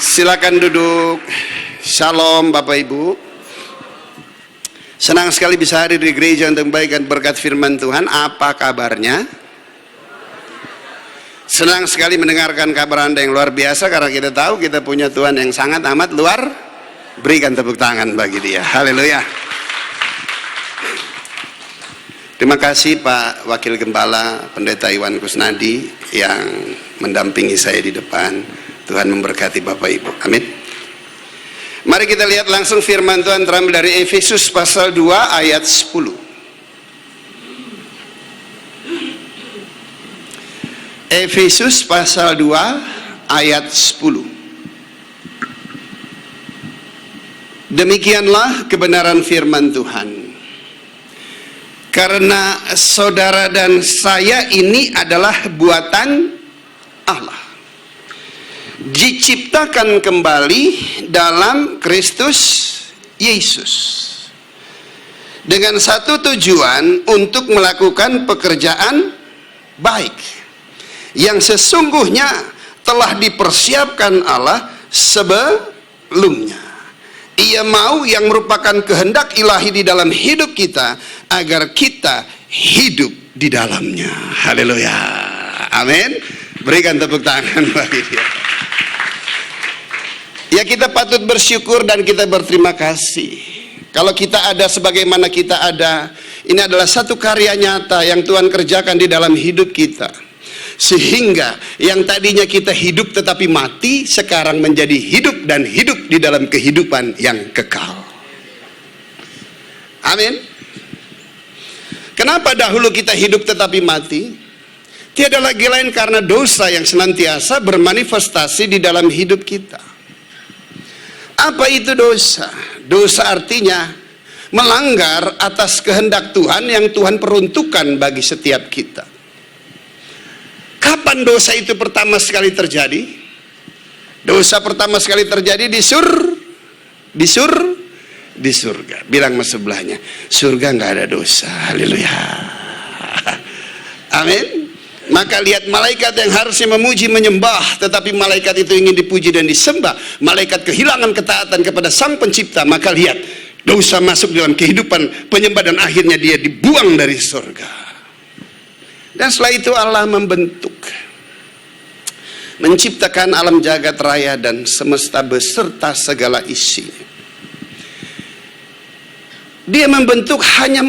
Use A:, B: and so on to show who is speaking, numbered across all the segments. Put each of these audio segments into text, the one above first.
A: Silakan duduk. Shalom Bapak Ibu. Senang sekali bisa hadir di gereja untuk membagikan berkat firman Tuhan. Apa kabarnya? Senang sekali mendengarkan kabar Anda yang luar biasa, karena kita tahu kita punya Tuhan yang sangat amat luar. Berikan tepuk tangan bagi Dia. Haleluya. Terima kasih Pak Wakil Gembala Pendeta Iwan Kusnadi yang mendampingi saya di depan. Tuhan memberkati Bapak Ibu. Amin. Mari kita lihat langsung firman Tuhan terambil dari Efesus pasal 2 ayat 10. Efesus pasal 2 ayat 10. Demikianlah kebenaran firman Tuhan. Karena saudara dan saya ini adalah buatan Allah, diciptakan kembali dalam Kristus Yesus dengan satu tujuan, untuk melakukan pekerjaan baik yang sesungguhnya telah dipersiapkan Allah sebelumnya. Ia mau yang merupakan kehendak ilahi di dalam hidup kita, agar kita hidup di dalamnya. Haleluya. Amin. Berikan tepuk tangan bagi Dia. Ya, kita patut bersyukur dan kita berterima kasih. Kalau kita ada sebagaimana kita ada, ini adalah satu karya nyata yang Tuhan kerjakan di dalam hidup kita. Sehingga yang tadinya kita hidup tetapi mati, sekarang menjadi hidup dan hidup di dalam kehidupan yang kekal. Amin. Kenapa dahulu kita hidup tetapi mati? Tiada lagi lain karena dosa yang senantiasa bermanifestasi di dalam hidup kita. Apa itu dosa? Dosa artinya melanggar atas kehendak Tuhan yang Tuhan peruntukkan bagi setiap kita. Kapan dosa itu pertama sekali terjadi? Dosa pertama sekali terjadi di surga. Bilang sama sebelahnya, surga nggak ada dosa. Haleluya. Amin. Maka lihat, malaikat yang harusnya memuji menyembah, tetapi malaikat itu ingin dipuji dan disembah. Malaikat kehilangan ketaatan kepada Sang Pencipta. Maka lihat, dosa masuk dalam kehidupan penyembah dan akhirnya dia dibuang dari surga. Dan setelah itu Allah membentuk, menciptakan alam jagat raya dan semesta beserta segala isinya. Dia membentuk hanya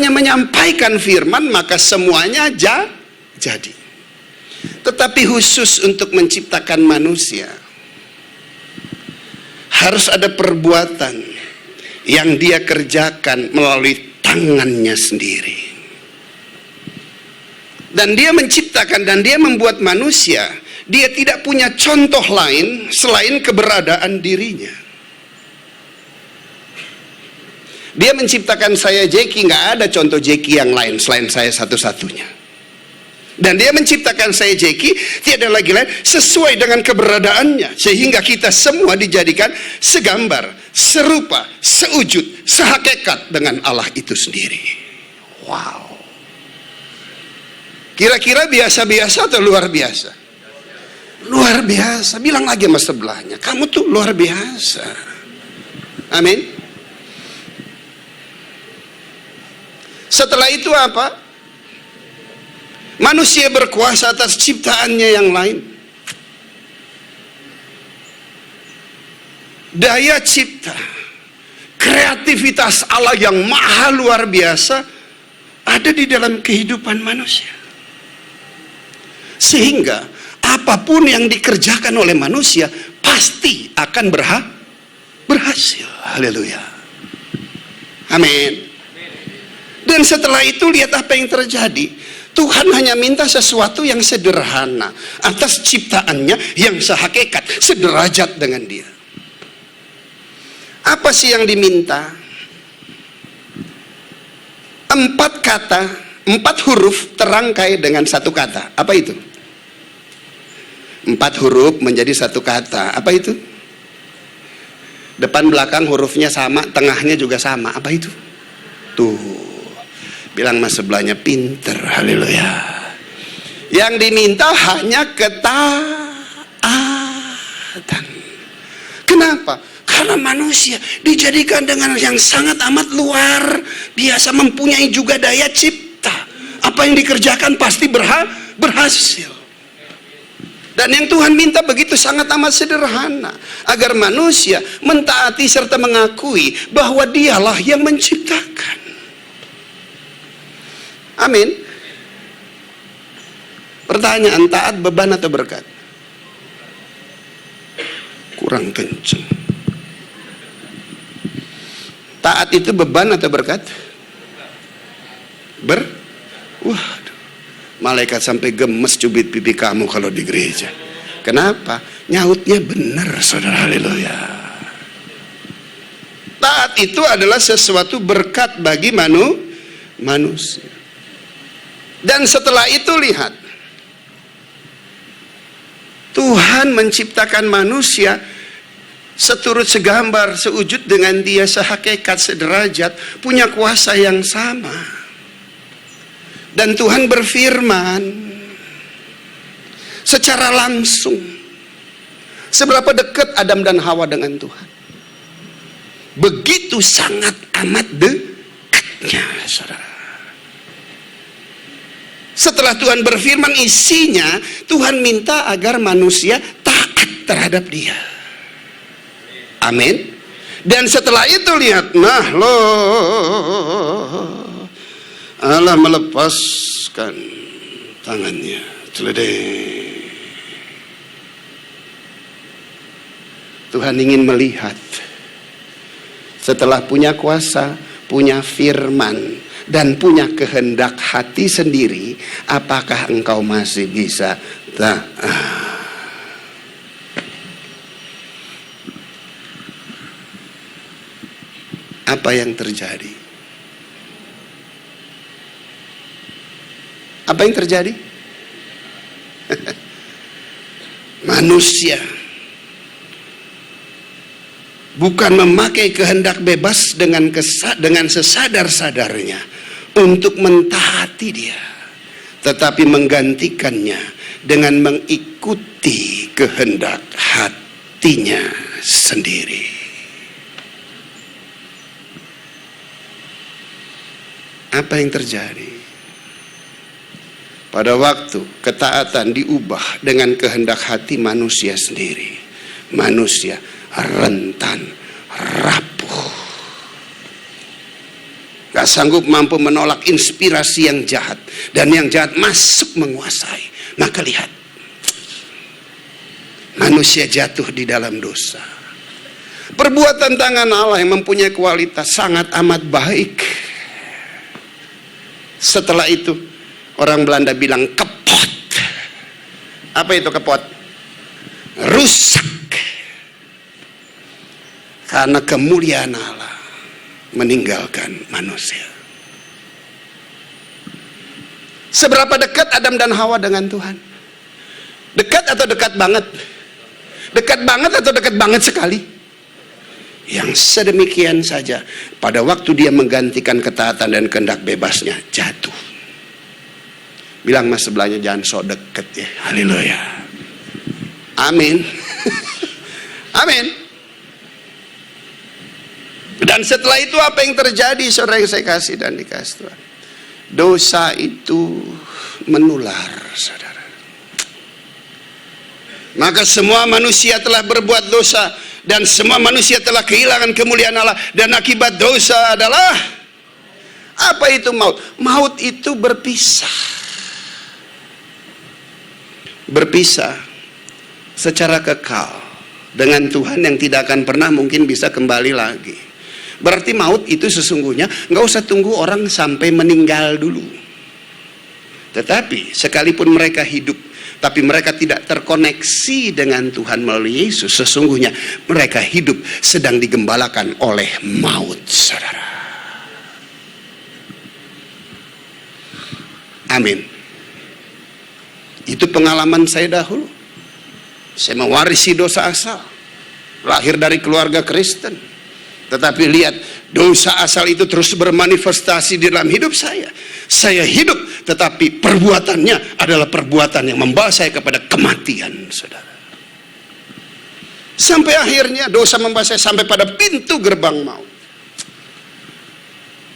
A: menyampaikan firman, maka semuanya jadi. Tetapi khusus untuk menciptakan manusia, harus ada perbuatan yang Dia kerjakan melalui tangannya sendiri. Dan Dia menciptakan dan Dia membuat manusia, Dia tidak punya contoh lain selain keberadaan dirinya. Dia menciptakan saya Jeki, nggak ada contoh Jeki yang lain selain saya satu-satunya. Dan Dia menciptakan saya Jeki, tiada lagi lain sesuai dengan keberadaannya, sehingga kita semua dijadikan segambar, serupa, sewujud, sehakikat dengan Allah itu sendiri. Wow. Kira-kira biasa-biasa atau luar biasa? Luar biasa. Bilang lagi sama sebelahnya, kamu tuh luar biasa. Amin. Setelah itu apa? Manusia berkuasa atas ciptaannya yang lain. Daya cipta, kreativitas Allah yang maha luar biasa ada di dalam kehidupan manusia. Sehingga apapun yang dikerjakan oleh manusia pasti akan berhasil. Haleluya. Amin. Dan setelah itu lihat apa yang terjadi. Tuhan hanya minta sesuatu yang sederhana atas ciptaannya yang sehakikat, sederajat dengan Dia. Apa sih yang diminta? 4 kata, 4 huruf terangkai dengan satu kata. Apa itu? 4 huruf menjadi satu kata. Apa itu? Depan belakang hurufnya sama, tengahnya juga sama. Apa itu? Tuh. Bilang mas sebelahnya, pinter. Haleluya. Yang diminta hanya ketaatan. Kenapa? Karena manusia dijadikan dengan yang sangat amat luar biasa, mempunyai juga daya cipta. Apa yang dikerjakan pasti berhasil. Dan yang Tuhan minta begitu sangat amat sederhana, agar manusia mentaati serta mengakui bahwa Dialah yang menciptakan. Amin. Pertanyaan, taat beban atau berkat? Kurang kenceng. Taat itu beban atau berkat? Waduh, malaikat sampai gemes cubit pipi kamu kalau di gereja. Kenapa? Nyautnya benar, saudara. Haleluya. Taat itu adalah sesuatu berkat bagi manusia. Dan setelah itu lihat, Tuhan menciptakan manusia seturut segambar, sewujud dengan Dia, sehakikat, sederajat, punya kuasa yang sama. Dan Tuhan berfirman secara langsung. Seberapa dekat Adam dan Hawa dengan Tuhan? Begitu sangat amat dekatnya, saudara. Setelah Tuhan berfirman, isinya Tuhan minta agar manusia taat terhadap Dia. Amin. Dan setelah itu lihat, nah loh, Allah melepaskan tangannya. Celedeng. Tuhan ingin melihat, setelah punya kuasa, punya firman, dan punya kehendak hati sendiri, apakah engkau masih bisa taat? Apa yang terjadi? Apa yang terjadi? Manusia bukan memakai kehendak bebas dengan sesadar-sadarnya untuk mentaati Dia, tetapi menggantikannya dengan mengikuti kehendak hatinya sendiri. Apa yang terjadi? Pada waktu ketaatan diubah dengan kehendak hati manusia sendiri, manusia rentan, rapuh, gak sanggup mampu menolak inspirasi yang jahat, dan yang jahat masuk menguasai. Maka lihat, manusia jatuh di dalam dosa. Perbuatan tangan Allah yang mempunyai kualitas sangat amat baik. Setelah itu orang Belanda bilang kepot. Apa itu kepot? Rusak. Karena kemuliaan Allah meninggalkan manusia. Seberapa dekat Adam dan Hawa dengan Tuhan? Dekat atau dekat banget? Dekat banget atau dekat banget sekali? Yang sedemikian saja, pada waktu dia menggantikan ketaatan dan kehendak bebasnya, jatuh. Bilang mas sebelahnya, jangan sok deket ya. Haleluya. Amin. Amin. Dan setelah itu apa yang terjadi, saudara yang saya kasih dan dikasih Tuhan? Dosa itu menular, saudara. Maka semua manusia telah berbuat dosa, dan semua manusia telah kehilangan kemuliaan Allah. Dan akibat dosa adalah apa itu maut? Maut itu berpisah. Berpisah secara kekal dengan Tuhan yang tidak akan pernah mungkin bisa kembali lagi. Berarti maut itu sesungguhnya nggak usah tunggu orang sampai meninggal dulu. Tetapi sekalipun mereka hidup, tapi mereka tidak terkoneksi dengan Tuhan melalui Yesus, sesungguhnya mereka hidup sedang digembalakan oleh maut, saudara. Amin. Itu pengalaman saya dahulu. Saya mewarisi dosa asal, lahir dari keluarga Kristen. Tetapi lihat, dosa asal itu terus bermanifestasi di dalam hidup saya. Saya hidup, tetapi perbuatannya adalah perbuatan yang membawa saya kepada kematian, saudara. Sampai akhirnya dosa membawa saya sampai pada pintu gerbang maut.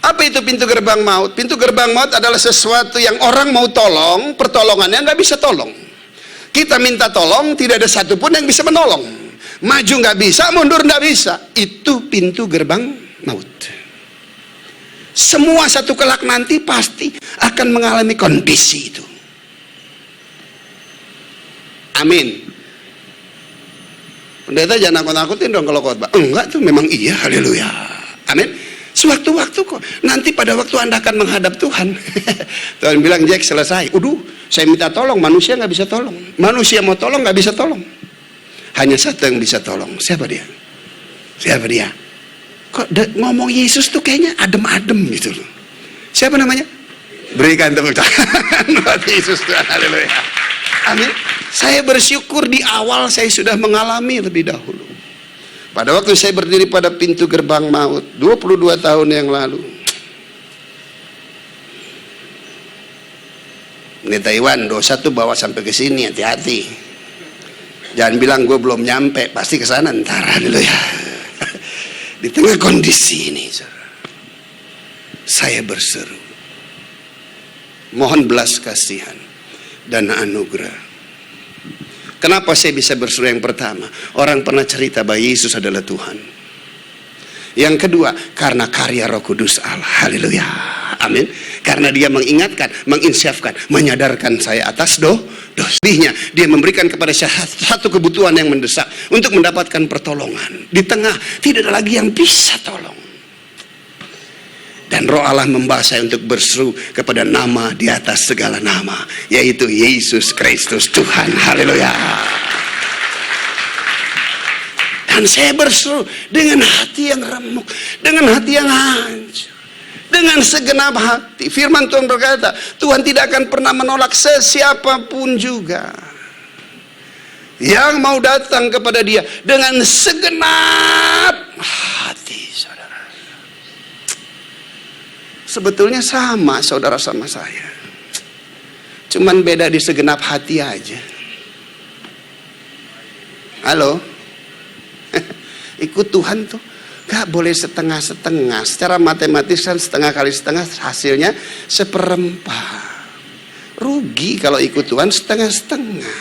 A: Apa itu pintu gerbang maut? Pintu gerbang maut adalah sesuatu yang orang mau tolong, pertolongannya nggak bisa tolong. Kita minta tolong, tidak ada satupun yang bisa menolong. Maju nggak bisa, mundur nggak bisa. Itu pintu gerbang maut. Semua satu kelak nanti pasti akan mengalami kondisi itu. Amin. Pendeta jangan nakut-nakutin dong kalau khotbah. Enggak, tuh memang iya, haleluya. Amin. Sewaktu-waktu kok. Nanti pada waktu Anda akan menghadap Tuhan. Tuhan bilang, Jack selesai. Saya minta tolong, manusia nggak bisa tolong. Manusia mau tolong nggak bisa tolong. Hanya satu yang bisa tolong. Siapa dia? Siapa dia? Kok ngomong Yesus tuh kayaknya adem-adem gitu loh. Siapa namanya? Berikan tepuk tangan buat Yesus Tuhan. Haleluya. Amin. Saya bersyukur di awal saya sudah mengalami lebih dahulu. Pada waktu saya berdiri pada pintu gerbang maut 22 tahun yang lalu. Ini Taiwan, dosa tuh bawa sampai ke sini, hati-hati. Jangan bilang gue belum nyampe, pasti ke sana ntar dulu ya. Di tengah kondisi ini, saya berseru, mohon belas kasihan dan anugerah. Kenapa saya bisa berseru? Yang pertama, orang pernah cerita bahwa Yesus adalah Tuhan. Yang kedua, karena karya Roh Kudus Allah. Haleluya. Amin. Karena dia mengingatkan, menginsyafkan, menyadarkan saya atas dosanya. Dia memberikan kepada saya satu kebutuhan yang mendesak untuk mendapatkan pertolongan. Di tengah tidak ada lagi yang bisa tolong. Dan Roh Allah membawa saya untuk berseru kepada nama di atas segala nama, yaitu Yesus Kristus Tuhan. Haleluya. Dan saya berseru dengan hati yang remuk, dengan hati yang hancur, dengan segenap hati. Firman Tuhan berkata, Tuhan tidak akan pernah menolak sesiapapun juga yang mau datang kepada Dia dengan segenap hati. Sebetulnya sama saudara sama saya, cuman beda di segenap hati aja. Halo. Ikut Tuhan tuh gak boleh setengah-setengah. Secara matematis kan setengah kali setengah hasilnya seperempat. Rugi kalau ikut Tuhan setengah-setengah.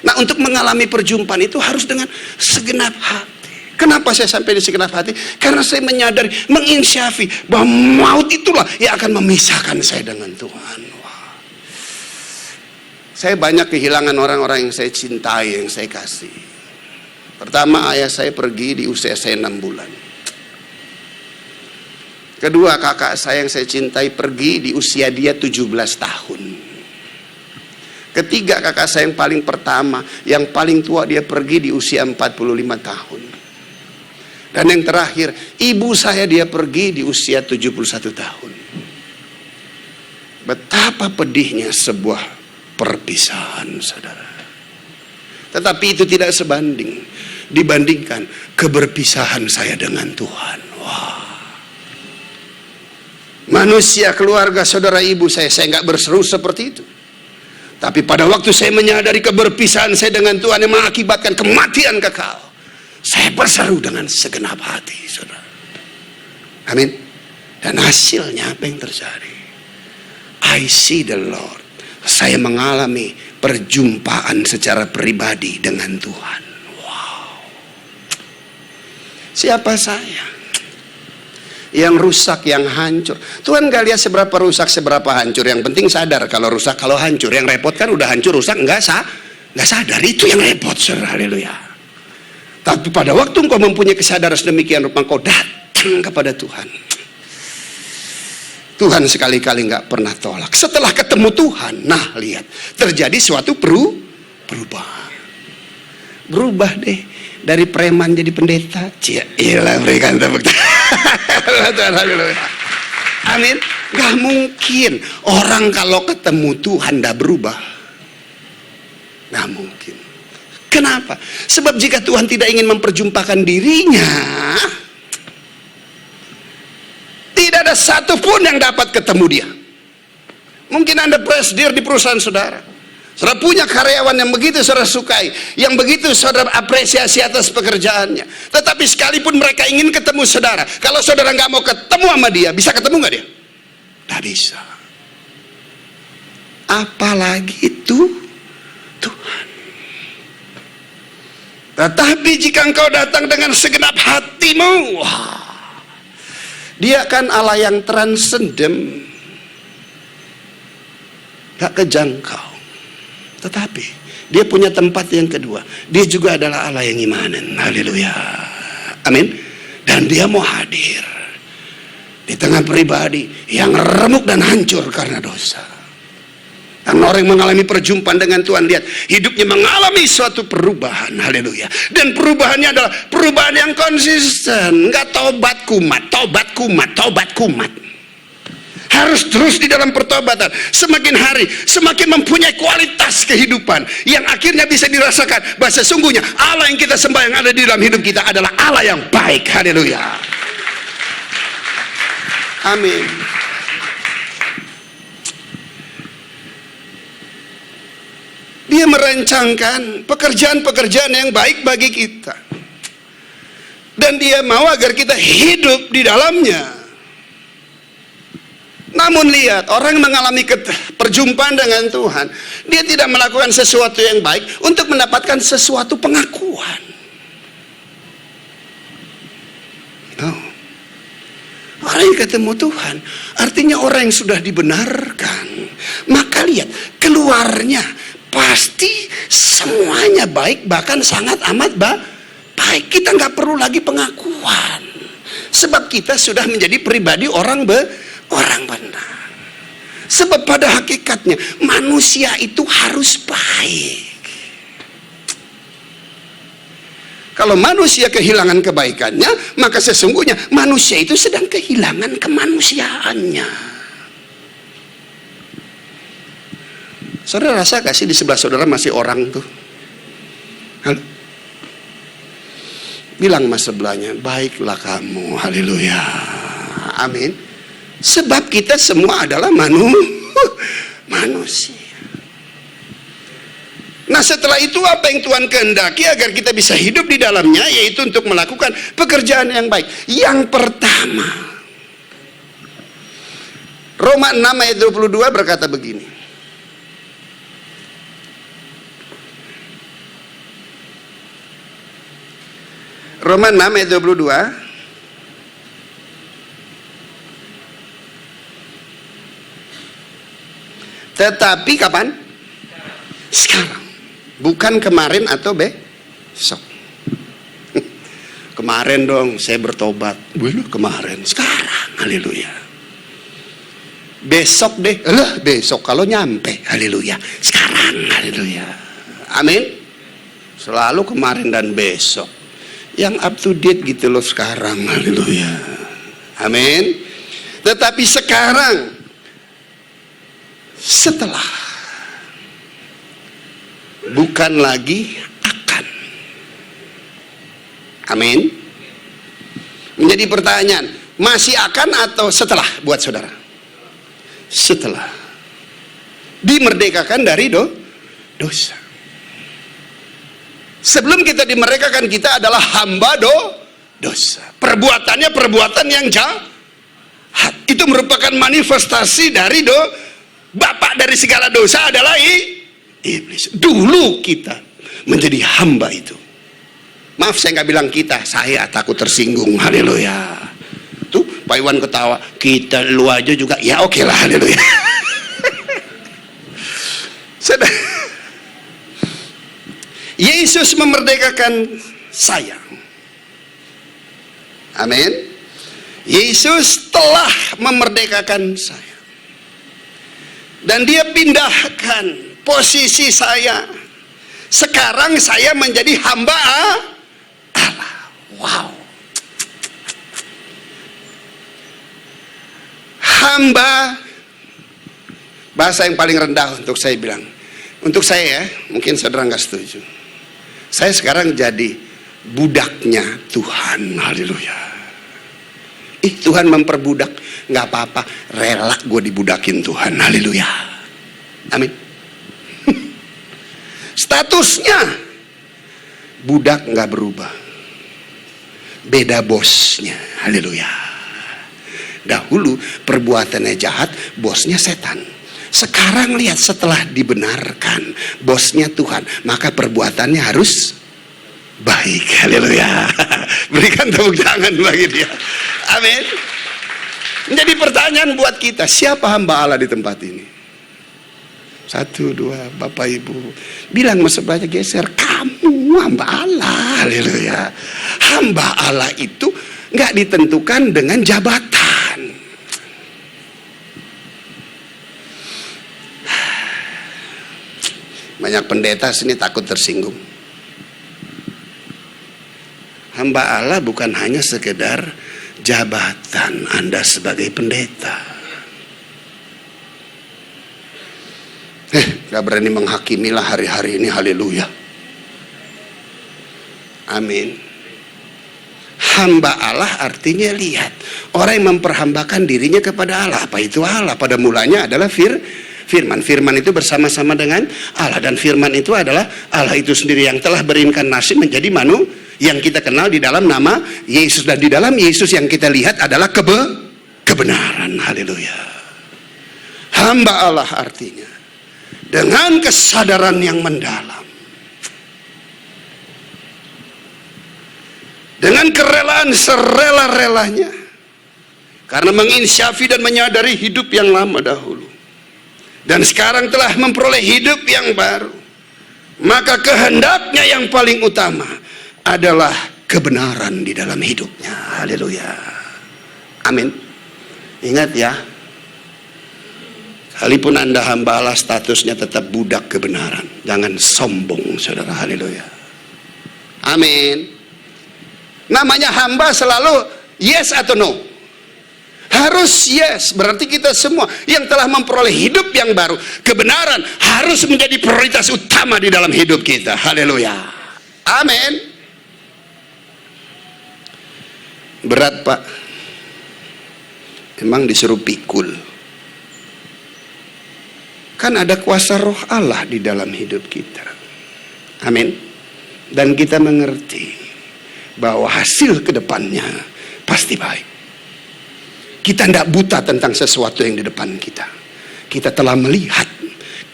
A: Nah, untuk mengalami perjumpaan itu harus dengan segenap hati. Kenapa saya sampai di segenap hati? Karena saya menyadari, menginsyafi bahwa maut itulah yang akan memisahkan saya dengan Tuhan. Wah. Saya banyak kehilangan orang-orang yang saya cintai, yang saya kasih. Pertama, ayah saya pergi di usia saya 6 bulan. Kedua, kakak saya yang saya cintai pergi di usia dia 17 tahun. Ketiga, kakak saya yang paling pertama, yang paling tua, dia pergi di usia 45 tahun. Dan yang terakhir, ibu saya dia pergi di usia 71 tahun. Betapa pedihnya sebuah perpisahan, saudara. Tetapi itu tidak sebanding dibandingkan keberpisahan saya dengan Tuhan. Wah. Manusia, keluarga, saudara, ibu saya nggak berseru seperti itu. Tapi pada waktu saya menyadari keberpisahan saya dengan Tuhan yang mengakibatkan kematian kekal, saya berseru dengan segenap hati, saudara. Amin. Dan hasilnya apa yang terjadi? I see the Lord. Saya mengalami perjumpaan secara pribadi dengan Tuhan. Wow. Siapa saya? Yang rusak, yang hancur. Tuhan gak lihat seberapa rusak, seberapa hancur. Yang penting sadar kalau rusak, kalau hancur. Yang repot kan udah hancur, rusak, nggak sadar. Itu yang repot, saudara. Haleluya. Tapi pada waktu engkau mempunyai kesadaran sedemikian rupa, engkau datang kepada Tuhan. Tuhan sekali-kali nggak pernah tolak. Setelah ketemu Tuhan, nah lihat, terjadi suatu perubahan. Berubah deh dari preman jadi pendeta. Iyalah, berikan tepuk tangan. Amin. Gak mungkin orang kalau ketemu Tuhan nggak berubah. Gak mungkin. Kenapa? Sebab jika Tuhan tidak ingin memperjumpakan dirinya, tidak ada satupun yang dapat ketemu dia. Mungkin Anda presidir di perusahaan saudara, Saudara punya karyawan yang begitu saudara sukai, yang begitu saudara apresiasi atas pekerjaannya. Tetapi sekalipun mereka ingin ketemu saudara, kalau saudara nggak mau ketemu sama dia, bisa ketemu nggak dia? Nggak bisa. Apalagi itu Tuhan. Tetapi jika engkau datang dengan segenap hatimu, wah, dia kan Allah yang transenden, gak kejangkau. Tetapi dia punya tempat yang kedua, dia juga adalah Allah yang imanen. Haleluya, amin. Dan dia mau hadir di tengah pribadi yang remuk dan hancur karena dosa. Dan orang yang mengalami perjumpaan dengan Tuhan, lihat hidupnya mengalami suatu perubahan. Haleluya. Dan perubahannya adalah perubahan yang konsisten, enggak tobat kumat, tobat kumat, tobat kumat. Harus terus di dalam pertobatan. Semakin hari semakin mempunyai kualitas kehidupan yang akhirnya bisa dirasakan bahwa sesungguhnya Allah yang kita sembah, yang ada di dalam hidup kita adalah Allah yang baik. Haleluya, amin. Dia merancangkan pekerjaan-pekerjaan yang baik bagi kita, dan dia mau agar kita hidup di dalamnya. Namun lihat, orang mengalami perjumpaan dengan Tuhan, dia tidak melakukan sesuatu yang baik untuk mendapatkan sesuatu pengakuan. No. Orang yang ketemu Tuhan artinya orang yang sudah dibenarkan. Maka lihat, keluarnya pasti semuanya baik, bahkan sangat amat baik. Kita nggak perlu lagi pengakuan, sebab kita sudah menjadi pribadi orang benar. Sebab pada hakikatnya manusia itu harus baik. Kalau manusia kehilangan kebaikannya, maka sesungguhnya manusia itu sedang kehilangan kemanusiaannya. Saudara rasa gak sih di sebelah saudara masih orang tuh? Halo? Bilang mas sebelahnya, baiklah kamu. Haleluya, amin. Sebab kita semua adalah manusia. Nah setelah itu apa yang Tuhan kehendaki agar kita bisa hidup di dalamnya, yaitu untuk melakukan pekerjaan yang baik. Yang pertama, Roma 6 ayat 22 berkata begini. Roma 6 ayat 22. Tetapi kapan? Sekarang. Bukan kemarin atau besok. Kemarin dong saya bertobat. Belum kemarin, sekarang. Haleluya. Besok deh. Besok kalau nyampe. Haleluya. Sekarang. Haleluya. Amin. Selalu kemarin dan besok. Yang up to date gitu loh sekarang. Haleluya. Amin. Tetapi sekarang, setelah, bukan lagi akan. Amin. Menjadi pertanyaan, masih akan atau setelah buat saudara? Setelah. Dimerdekakan dari dosa. Sebelum kita dimerdekakan, kita adalah hamba dosa. Perbuatannya perbuatan yang jahat. Itu merupakan manifestasi dari bapak dari segala dosa adalah iblis. Dulu kita menjadi hamba itu. Maaf saya nggak bilang kita, saya takut tersinggung. Haleluya. Tuh Pak Iwan ketawa. Kita lu aja juga. Ya oke lah. Haleluya. Yesus memerdekakan saya. Amin. Yesus telah memerdekakan saya. Dan dia pindahkan posisi saya. Sekarang saya menjadi hamba Allah. Wow. Hamba, bahasa yang paling rendah untuk saya bilang. Untuk saya ya, mungkin saudara nggak setuju. Saya sekarang jadi budaknya Tuhan. Haleluya. Tuhan memperbudak, nggak apa-apa, rela gue dibudakin Tuhan. Haleluya. Amin. Statusnya budak nggak berubah, beda bosnya. Haleluya. Dahulu perbuatannya jahat, bosnya setan. Sekarang lihat, setelah dibenarkan bosnya Tuhan, maka perbuatannya harus baik. Haleluya. Berikan tepuk tangan bagi dia. Amin. Jadi pertanyaan buat kita, siapa hamba Allah di tempat ini? 1, 2, Bapak Ibu bilang sama sebelahnya, geser, kamu hamba Allah. Haleluya. Hamba Allah itu nggak ditentukan dengan jabatan. Banyak pendeta sini takut tersinggung. Hamba Allah bukan hanya sekedar jabatan Anda sebagai pendeta. Gak berani menghakimilah hari-hari ini. Haleluya. Amin. Hamba Allah artinya, lihat, orang yang memperhambakan dirinya kepada Allah. Apa itu Allah? Pada mulanya adalah firman. Firman itu bersama-sama dengan Allah, dan firman itu adalah Allah itu sendiri yang telah berinkarnasi menjadi manusia yang kita kenal di dalam nama Yesus, dan di dalam Yesus yang kita lihat adalah kebenaran. Haleluya. Hamba Allah artinya dengan kesadaran yang mendalam, dengan kerelaan serela-relanya, karena menginsyafi dan menyadari hidup yang lama dahulu dan sekarang telah memperoleh hidup yang baru, maka kehendaknya yang paling utama adalah kebenaran di dalam hidupnya. Haleluya. Amin. Ingat ya, sekalipun Anda hamba Allah, statusnya tetap budak kebenaran. Jangan sombong, saudara. Haleluya. Amin. Namanya hamba selalu yes atau no? Harus yes. Berarti kita semua yang telah memperoleh hidup yang baru, kebenaran harus menjadi prioritas utama di dalam hidup kita. Haleluya. Amin. Berat, Pak. Emang disuruh pikul. Kan ada kuasa roh Allah di dalam hidup kita. Amin. Dan kita mengerti bahwa hasil kedepannya pasti baik. Kita tidak buta tentang sesuatu yang di depan kita. Kita telah melihat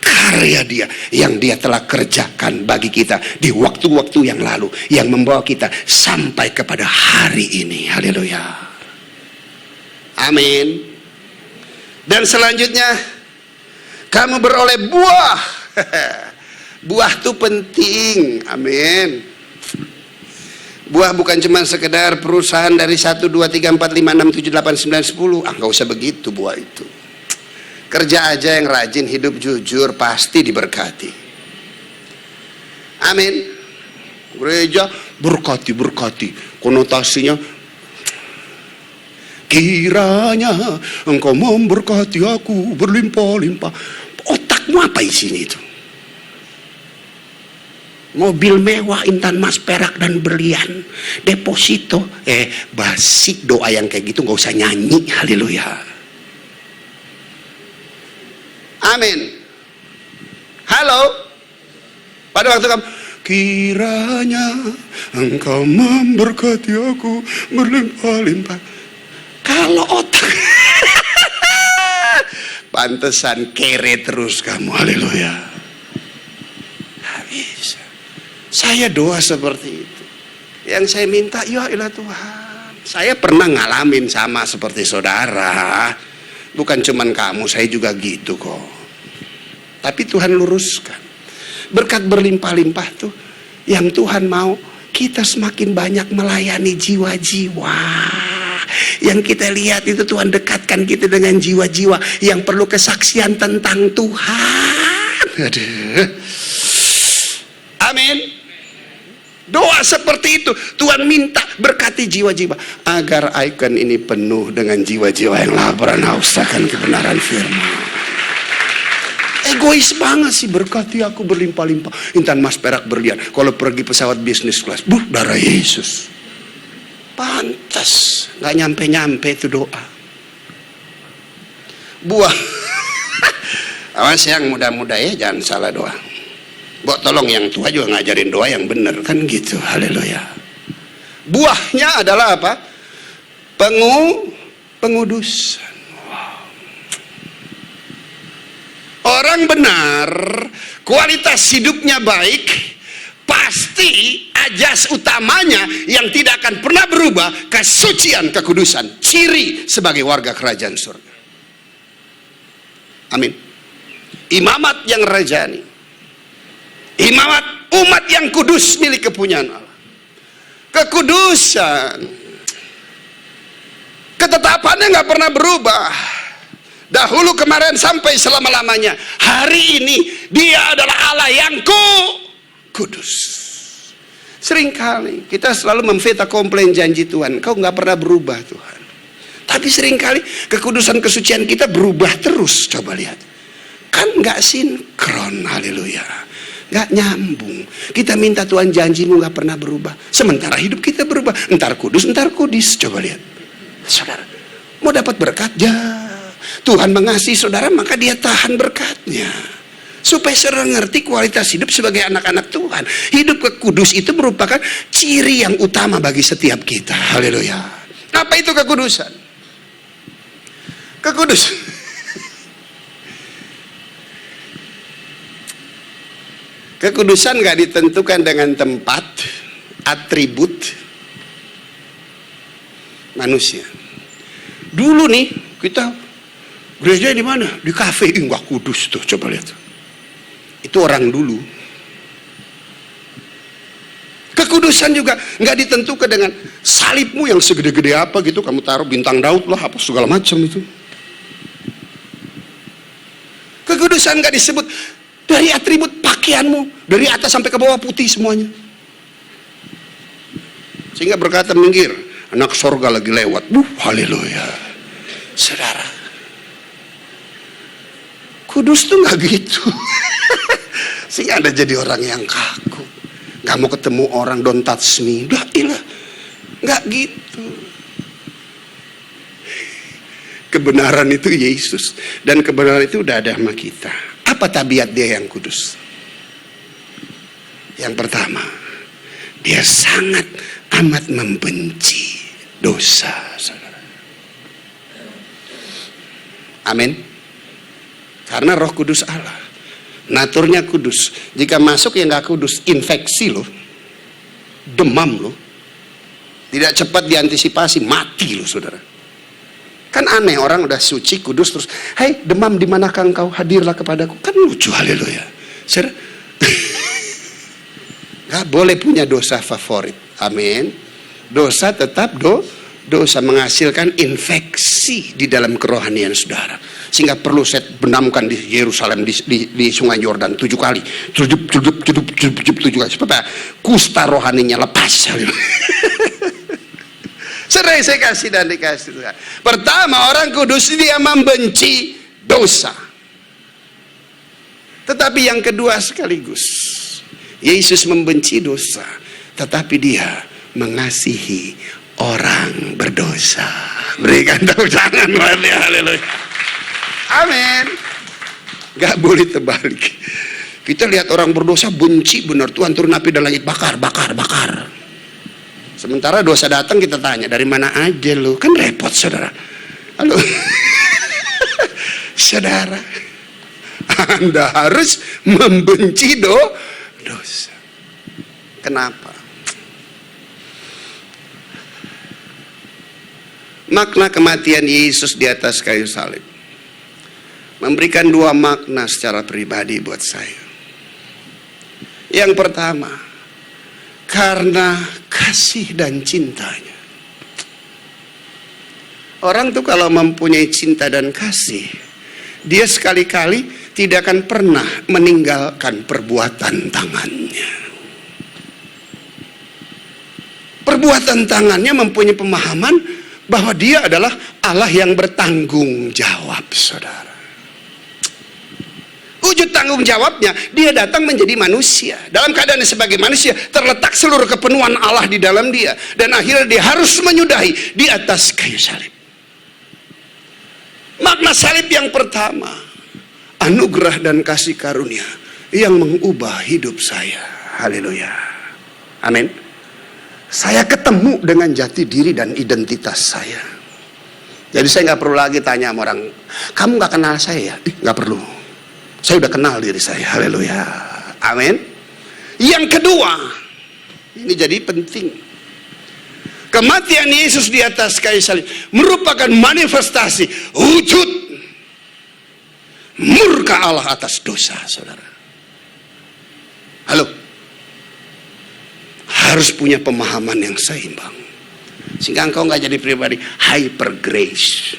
A: karya Dia yang Dia telah kerjakan bagi kita di waktu-waktu yang lalu, yang membawa kita sampai kepada hari ini. Haleluya. Amin. Dan selanjutnya, kamu beroleh buah. Buah itu penting. Amin. Buah bukan cuma sekedar perusahaan dari 1, 2, 3, 4, 5, 6, 7, 8, 9, 10. Nggak usah begitu buah itu. Kerja aja yang rajin, hidup jujur, pasti diberkati. Amin. Gereja berkati. Konotasinya, kiranya engkau memberkati aku berlimpah-limpah. Otakmu apa isinya itu? Mobil mewah, intan mas, perak dan berlian, deposito. Basi doa yang kayak gitu nggak usah nyanyi. Haleluya. Amin. Halo. Pada waktu kamu, kiranya engkau memberkati aku berlimpah-limpah. Kalau otak pantesan kere terus kamu. Haleluya. Habis. Saya doa seperti itu. Yang saya minta, ya ilah Tuhan. Saya pernah ngalamin sama seperti saudara. Bukan cuman kamu, saya juga gitu kok. Tapi Tuhan luruskan. Berkat berlimpah-limpah tuh yang Tuhan mau kita semakin banyak melayani jiwa-jiwa. Yang kita lihat itu Tuhan dekatkan kita dengan jiwa-jiwa yang perlu kesaksian tentang Tuhan. Aduh. Amin. Doa seperti itu. Tuhan minta berkati jiwa-jiwa agar ikon ini penuh dengan jiwa-jiwa yang lapar dan haus akan kebenaran firman. Egois banget sih, berkati aku berlimpah-limpah, intan mas perak berlian. Kalau pergi pesawat bisnis kelas, darah Yesus. Pantas nggak nyampe-nyampe itu doa. Buah. Awas yang muda-muda ya, jangan salah doa. Kok tolong yang tua juga ngajarin doa yang benar kan gitu. Haleluya. Buahnya adalah apa? Pengudusan. Wow. Orang benar, kualitas hidupnya baik, pasti ajas utamanya yang tidak akan pernah berubah, kesucian, kekudusan, ciri sebagai warga kerajaan surga. Amin. Imamat yang rajani, imamat umat yang kudus milik kepunyaan Allah. Kekudusan, ketetapannya nggak pernah berubah. Dahulu, kemarin, sampai selama-lamanya. Hari ini dia adalah Allah yang kudus. Seringkali kita selalu memfeta komplain janji Tuhan, kau nggak pernah berubah Tuhan. Tapi seringkali kekudusan kesucian kita berubah terus. Coba lihat, kan nggak sinkron. Haleluya, nggak nyambung. Kita minta Tuhan janjimu nggak pernah berubah, sementara hidup kita berubah. Entar kudus, entar kudis. Coba lihat, saudara, mau dapat berkat ya, Tuhan mengasihi saudara, maka dia tahan berkatnya. Supaya saudara ngerti kualitas hidup sebagai anak-anak Tuhan. Hidup kekudus itu merupakan ciri yang utama bagi setiap kita. Haleluya. Apa itu kekudusan? Kekudusan gak ditentukan dengan tempat, atribut manusia. Dulu nih kita gereja di mana? Di kafe, nggak kudus tuh. Coba lihat, itu orang dulu. Kekudusan juga nggak ditentukan dengan salibmu yang segede-gede apa gitu, kamu taruh bintang Daud lah, apa segala macam itu. Kekudusan nggak disebut dari atribut pakaianmu, dari atas sampai ke bawah putih semuanya. Sehingga berkata, minggir, anak sorga lagi lewat. Haleluya. Saudara, kudus tuh nggak gitu. Sehingga Anda jadi orang yang kaku, nggak mau ketemu orang, don't touch me. Nggak gitu. Kebenaran itu Yesus, dan kebenaran itu udah ada sama kita. Apa tabiat dia yang kudus? Yang pertama, dia sangat amat membenci dosa, saudara. Amin. Karena Roh Kudus Allah, naturnya kudus. Jika masuk yang nggak kudus, infeksi loh, demam loh, tidak cepat diantisipasi, mati loh saudara. Kan aneh, orang udah suci, kudus, terus, hai demam, di manakah engkau? Hadirlah kepadaku. Kan lucu, haleluya. Saudara, nggak boleh punya dosa favorit. Amin. Dosa tetap dosa, menghasilkan infeksi di dalam kerohanian saudara. Sehingga perlu saya benamkan di Yerusalem, di Sungai Yordan 7 kali. 7 kali. Supaya kusta rohaninya lepas. Sering saya kasih dan dikasih. Pertama, orang kudus dia membenci dosa. Tetapi yang kedua sekaligus, Yesus membenci dosa, tetapi dia mengasihi orang berdosa. Berikan tepuk tangan, haleluya. Amin. Gak boleh terbalik. Kita lihat orang berdosa, benci benar, Tuhan turun api dan langit, bakar. Sementara dosa datang, kita tanya, dari mana aja lo? Kan repot saudara. Halo. Saudara, Anda harus membenci dosa. Kenapa? Makna kematian Yesus di atas kayu salib memberikan 2 makna secara pribadi buat saya. Yang pertama, karena kasih dan cintanya. Orang tuh kalau mempunyai cinta dan kasih, dia sekali-kali tidak akan pernah meninggalkan perbuatan tangannya. Perbuatan tangannya mempunyai pemahaman bahwa dia adalah Allah yang bertanggung jawab, saudara. Wujud tanggung jawabnya, dia datang menjadi manusia. Dalam keadaan sebagai manusia, terletak seluruh kepenuhan Allah di dalam dia. Dan akhirnya dia harus menyudahi di atas kayu salib. Makna salib yang pertama, anugerah dan kasih karunia yang mengubah hidup saya. Haleluya. Amin. Saya ketemu dengan jati diri dan identitas saya. Jadi saya nggak perlu lagi tanya sama orang, kamu nggak kenal saya ya? Nggak perlu. Saya udah kenal diri saya. Haleluya. Amin. Yang kedua, ini jadi penting. Kematian Yesus di atas kayu salib merupakan manifestasi wujud murka Allah atas dosa, saudara. Halo. Harus punya pemahaman yang seimbang. Sehingga engkau nggak jadi pribadi hyper grace.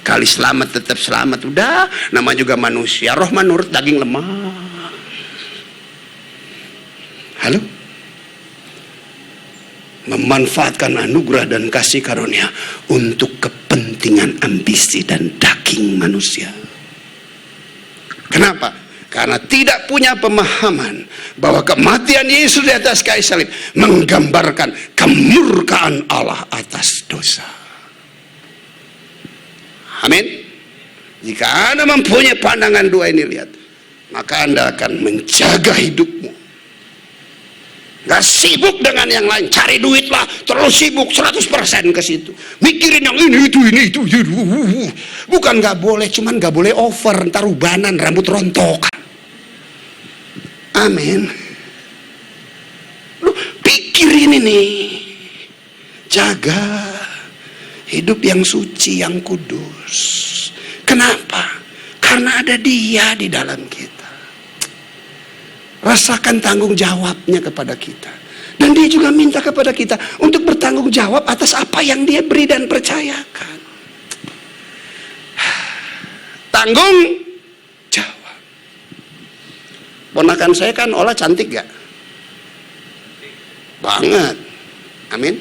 A: Kali selamat tetap selamat. Udah, nama juga manusia. Roh menurut daging lemah. Halo? Memanfaatkan anugerah dan kasih karunia untuk kepentingan ambisi dan daging manusia. Kenapa? Karena tidak punya pemahaman bahwa kematian Yesus di atas kayu salib menggambarkan kemurkaan Allah atas dosa. Amin. Jika Anda mempunyai pandangan dua ini, lihat, maka Anda akan menjaga hidupmu. Gak sibuk dengan yang lain, cari duit lah, terus sibuk 100% ke situ, mikirin yang ini itu. Bukan gak boleh, cuman gak boleh over, ntar ubanan, rambut rontok. Amin. Lu pikirin ini, jaga hidup yang suci, yang kudus. Kenapa? Karena ada Dia di dalam kita. Rasakan tanggung jawabnya kepada kita. Dan Dia juga minta kepada kita untuk bertanggung jawab atas apa yang Dia beri dan percayakan. Tanggung jawab. Ponakan saya kan Ola cantik gak? Banget. Amin.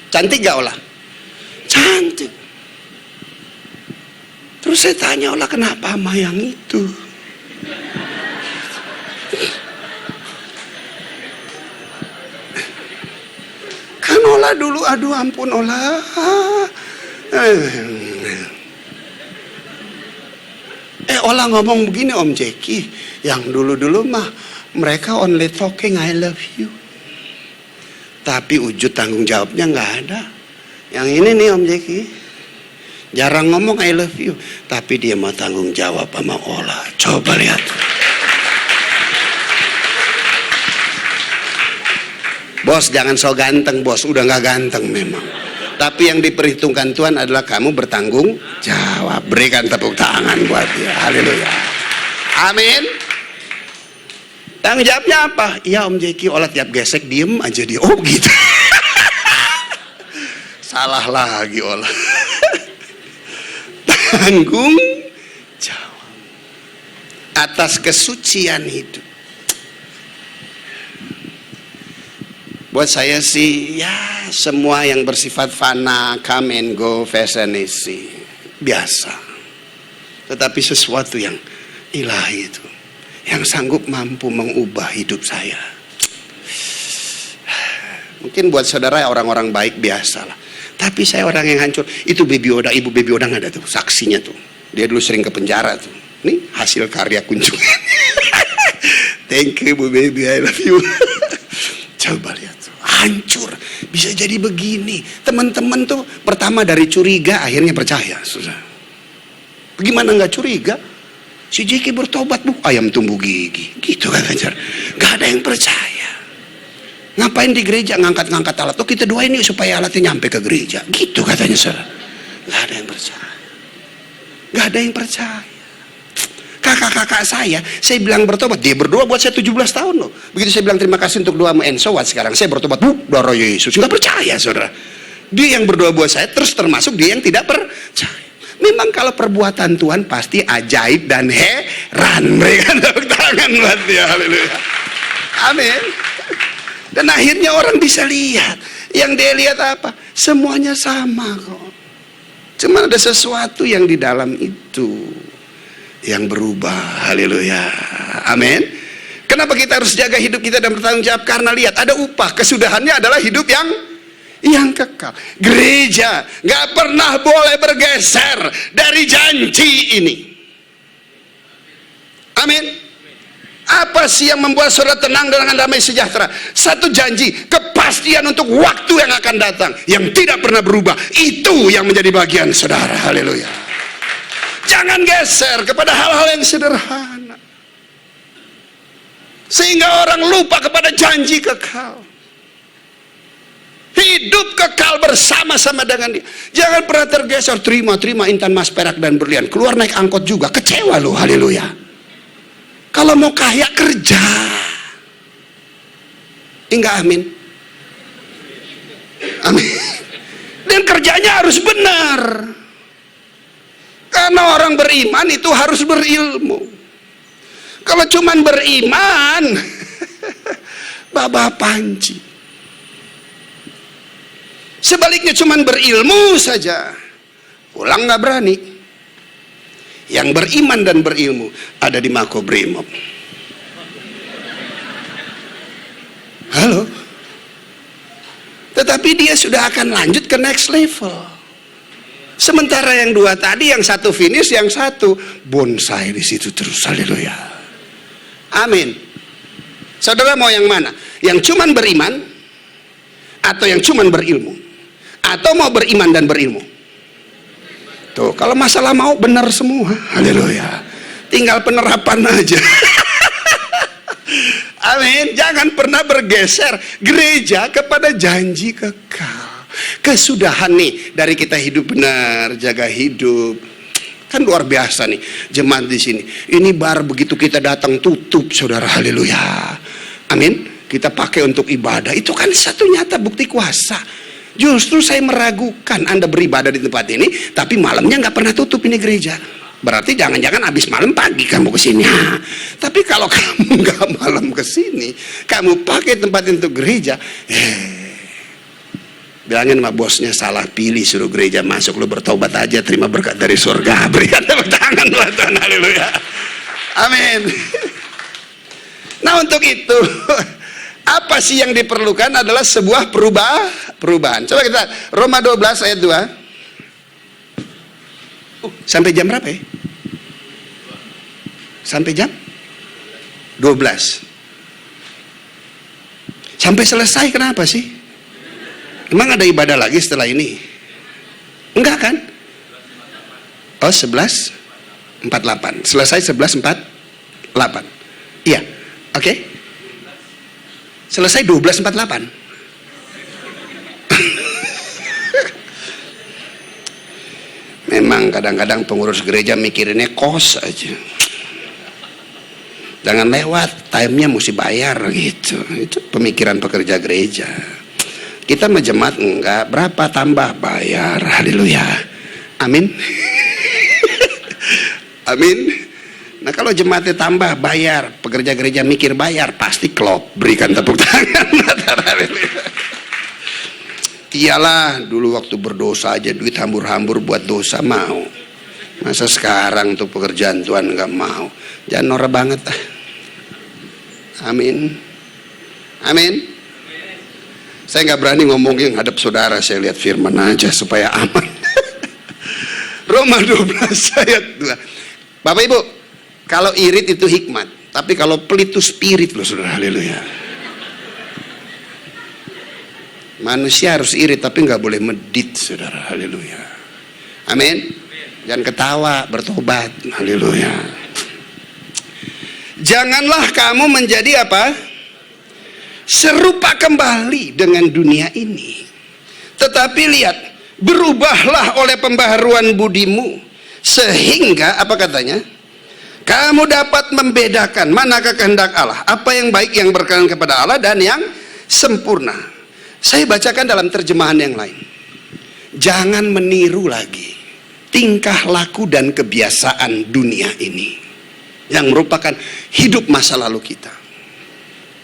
A: Cantik gak Ola? Cantik. Terus saya tanya Ola, kenapa sama yang itu? Kan Ola dulu, aduh ampun Ola. Ola ngomong begini Om Jeki, yang dulu-dulu mah mereka only talking I love you, tapi wujud tanggung jawabnya nggak ada. Yang ini nih Om Jeki, jarang ngomong I love you, tapi dia mau tanggung jawab sama Ola. Coba lihat. Bos jangan so ganteng bos, udah nggak ganteng memang. Tapi yang diperhitungkan Tuhan adalah kamu bertanggung jawab. Berikan tepuk tangan buat dia. Haleluya. Amin. Tanggung jawabnya apa? Ya Om Jeki, Olah tiap gesek diem aja dia. Oh gitu. Salah lagi Olah. Tanggung jawab atas kesucian hidup. Buat saya sih, ya semua yang bersifat fana, come and go, fashion isi, biasa. Tetapi sesuatu yang ilahi itu, yang sanggup mampu mengubah hidup saya. Mungkin buat saudara orang-orang baik biasa lah. Tapi saya orang yang hancur. Itu Baby Oda, Ibu Baby Oda ada tuh, saksinya tuh. Dia dulu sering ke penjara tuh. Nih hasil karya kunjungan. Thank you Bu Baby, I love you. Coba lihat tuh, hancur, bisa jadi begini. Teman-teman tuh pertama dari curiga, akhirnya percaya. Susah. Bagaimana nggak curiga? Si Jeki bertobat, Bu, ayam tumbuh gigi. Gitu kan Anjar. Gak ada yang percaya. Ngapain di gereja ngangkat-ngangkat alat? Oh kita doain yuk supaya alatnya nyampe ke gereja. Gitu katanya saudara. Gak ada yang percaya. Gak ada yang percaya. Kakak-kakak saya bilang bertobat, dia berdoa buat saya 17 tahun loh. Begitu saya bilang terima kasih untuk doa sama Enso, sekarang saya bertobat, darah Yesus. Nggak percaya saudara. Dia yang berdoa buat saya, terus termasuk dia yang tidak percaya. Memang kalau perbuatan Tuhan pasti ajaib dan heran. Berikan tepuk tangan buat dia, haleluya. Amin. Dan akhirnya orang bisa lihat. Yang dia lihat apa? Semuanya sama kok. Cuma ada sesuatu yang di dalam itu yang berubah. Haleluya. Amin. Kenapa kita harus jaga hidup kita dan bertanggung jawab? Karena lihat, ada upah. Kesudahannya adalah hidup yang kekal. Gereja gak pernah boleh bergeser dari janji ini. Amin. Apa sih yang membuat saudara tenang dengan damai sejahtera? Satu janji, kepastian untuk waktu yang akan datang, yang tidak pernah berubah. Itu yang menjadi bagian saudara. Haleluya. Jangan geser kepada hal-hal yang sederhana, sehingga orang lupa kepada janji kekal. Hidup kekal bersama-sama dengan dia. Jangan pernah tergeser, terima intan mas perak dan berlian, keluar naik angkot juga, kecewa loh. Haleluya. Kalau mau kaya kerja. Enggak, amin. Amin. Dan kerjanya harus benar. Karena orang beriman itu harus berilmu. Kalau cuman beriman, Baba Panci. Sebaliknya cuman berilmu saja, pulang nggak berani. Yang beriman dan berilmu ada di Makobrimob. Halo. Tetapi dia sudah akan lanjut ke next level. Sementara yang dua tadi, yang satu finish, yang satu bonsai di situ terus. Haleluya. Amin. Saudara mau yang mana? Yang cuman beriman atau yang cuman berilmu? Atau mau beriman dan berilmu? Tuh, kalau masalah mau benar semua. Haleluya. Tinggal penerapan aja. Amin. Jangan pernah bergeser gereja kepada janji kekal. Kesudahan nih dari kita hidup benar, jaga hidup. Kan luar biasa nih jemaat di sini. Ini bar begitu kita datang tutup, saudara. Haleluya. Amin. Kita pakai untuk ibadah. Itu kan satu nyata bukti kuasa. Justru saya meragukan Anda beribadah di tempat ini, tapi malamnya nggak pernah tutup ini gereja. Berarti jangan-jangan habis malam pagi kamu ke sini. Tapi kalau kamu nggak malam ke sini, kamu pakai tempat untuk gereja, bilangin sama bosnya salah pilih, suruh gereja masuk, lu bertobat aja, terima berkat dari surga. Berikan tepuk tangan buat Tuhan. Haleluya. Amin. Nah, untuk itu apa sih yang diperlukan adalah sebuah perubahan. Coba kita Roma 12 ayat 2. Sampai jam berapa ya? Sampai jam 12. Sampai selesai kenapa sih? Emang ada ibadah lagi setelah ini? Enggak kan? Oh, 11:48. Selesai 11:48. Iya. Oke. Selesai 12:48. Memang kadang-kadang pengurus gereja mikirinnya kos aja. Jangan lewat, time-nya mesti bayar gitu. Itu pemikiran pekerja gereja. Kita menjemaat enggak, berapa tambah bayar. Haleluya. Amin. Amin. Nah, kalau jemaatnya tambah bayar, pekerja gereja mikir bayar, pasti klop. Berikan tepuk tangan. Iyalah, dulu waktu berdosa aja duit hambur-hambur buat dosa mau. Masa sekarang tuh pekerjaan Tuhan nggak mau? Jangan norak banget. Amin. Amin. Saya nggak berani ngomongin hadap saudara, saya lihat firman aja supaya aman. Roma 12 ayat 2. Bapak Ibu, kalau irit itu hikmat, tapi kalau pelit itu spirit loh, saudara. Haleluya. Manusia harus irit, tapi nggak boleh medit, saudara. Haleluya. Amin. Jangan ketawa, bertobat. Haleluya. Janganlah kamu menjadi apa? Serupa kembali dengan dunia ini. Tetapi lihat, berubahlah oleh pembaharuan budimu, sehingga apa katanya? Kamu dapat membedakan manakah kehendak Allah, apa yang baik, yang berkenan kepada Allah, dan yang sempurna. Saya bacakan dalam terjemahan yang lain. Jangan meniru lagi tingkah laku dan kebiasaan dunia ini yang merupakan hidup masa lalu kita.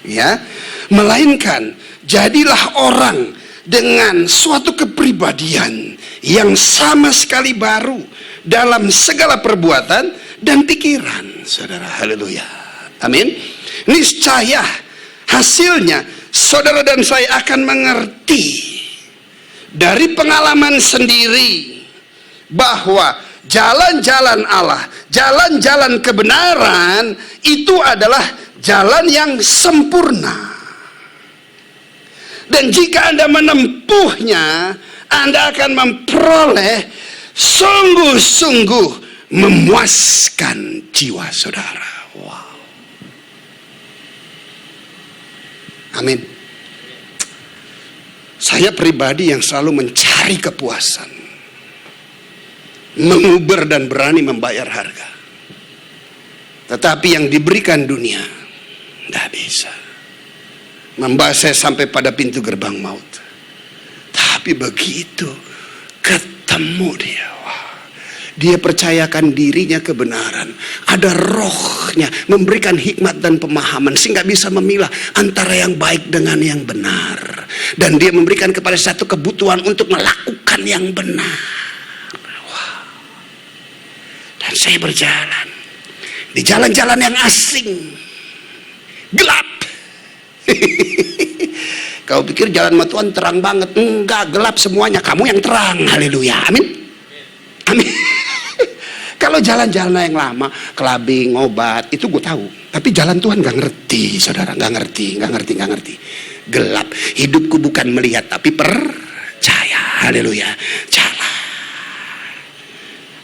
A: Ya, melainkan jadilah orang dengan suatu kepribadian yang sama sekali baru dalam segala perbuatan dan pikiran, saudara. Haleluya. Amin. Niscaya hasilnya saudara dan saya akan mengerti dari pengalaman sendiri bahwa jalan-jalan Allah, jalan-jalan kebenaran itu adalah jalan yang sempurna. Dan jika Anda menempuhnya, Anda akan memperoleh sungguh-sungguh memuaskan jiwa saudara. Wow. Amin. Saya pribadi yang selalu mencari kepuasan, menguber dan berani membayar harga. Tetapi yang diberikan dunia tidak bisa membawa saya sampai pada pintu gerbang maut. Tapi begitu ketemu dia, dia percayakan dirinya kebenaran, ada rohnya memberikan hikmat dan pemahaman sehingga bisa memilah antara yang baik dengan yang benar, dan dia memberikan kepada satu kebutuhan untuk melakukan yang benar. Dan saya berjalan di jalan-jalan yang asing, gelap. Kau pikir jalan sama Tuhan terang banget? Enggak, gelap semuanya. Kamu yang terang. Haleluya. Amin. Amin. Kalau jalan-jalan yang lama, kelabing, obat, itu gue tahu. Tapi jalan Tuhan gak ngerti, saudara. Gak ngerti. Gelap. Hidupku bukan melihat, tapi percaya. Haleluya. Jalan.